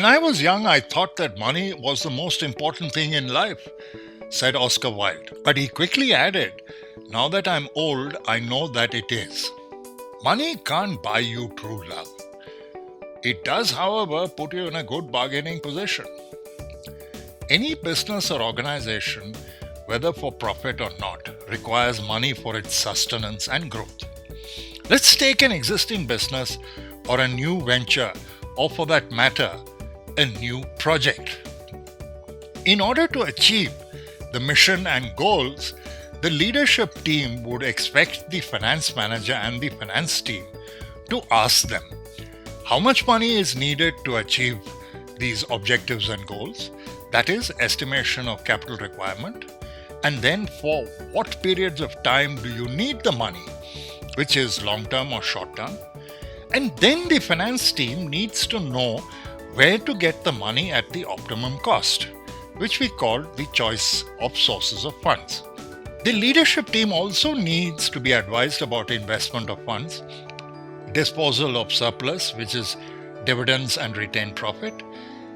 When I was young, I thought that money was the most important thing in life, said Oscar Wilde. But he quickly added, now that I'm old, I know that it is. Money can't buy you true love. It does, however, put you in a good bargaining position. Any business or organization, whether for profit or not, requires money for its sustenance and growth. Let's take an existing business or a new venture, or for that matter, a new project. In order to achieve the mission and goals, the leadership team would expect the finance manager and the finance team to ask them how much money is needed to achieve these objectives and goals, that is, estimation of capital requirement, and then for what periods of time do you need the money, which is long term or short term, and then the finance team needs to know where to get the money at the optimum cost, which we call the choice of sources of funds. The leadership team also needs to be advised about investment of funds, disposal of surplus, which is dividends and retained profit,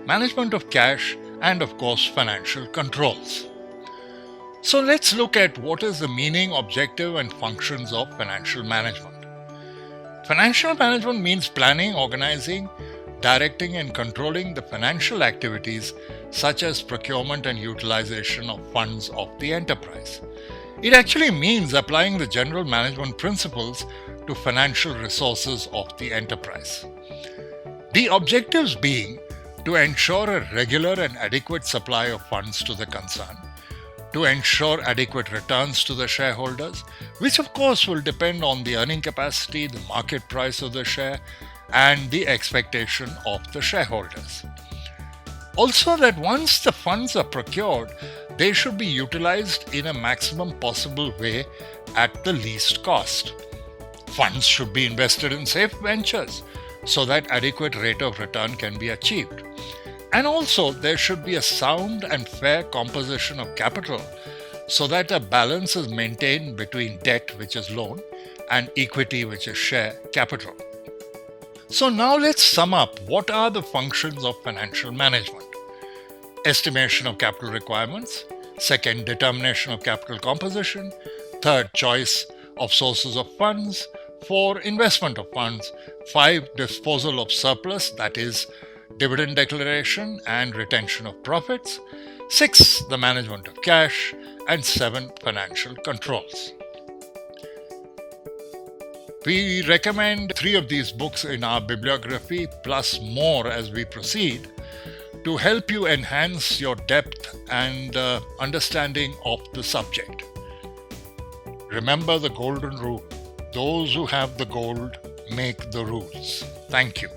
management of cash, and of course financial controls. So let's look at what is the meaning, objective, and functions of financial management. Financial management means planning, organizing, directing and controlling the financial activities such as procurement and utilization of funds of the enterprise. It actually means applying the general management principles to financial resources of the enterprise. The objectives being to ensure a regular and adequate supply of funds to the concern, to ensure adequate returns to the shareholders, which of course will depend on the earning capacity, the market price of the share, and the expectation of the shareholders. Also, that once the funds are procured, they should be utilized in a maximum possible way at the least cost. Funds should be invested in safe ventures so that adequate rate of return can be achieved. And also, there should be a sound and fair composition of capital so that a balance is maintained between debt, which is loan, and equity, which is share capital. So now let's sum up what are the functions of financial management. Estimation of capital requirements. Second, determination of capital composition. Third, choice of sources of funds. 4, investment of funds. 5, disposal of surplus, that is, dividend declaration and retention of profits. 6, the management of cash. And 7, financial controls. We recommend 3 of these books in our bibliography, plus more as we proceed, to help you enhance your depth and understanding of the subject. Remember the golden rule: those who have the gold make the rules. Thank you.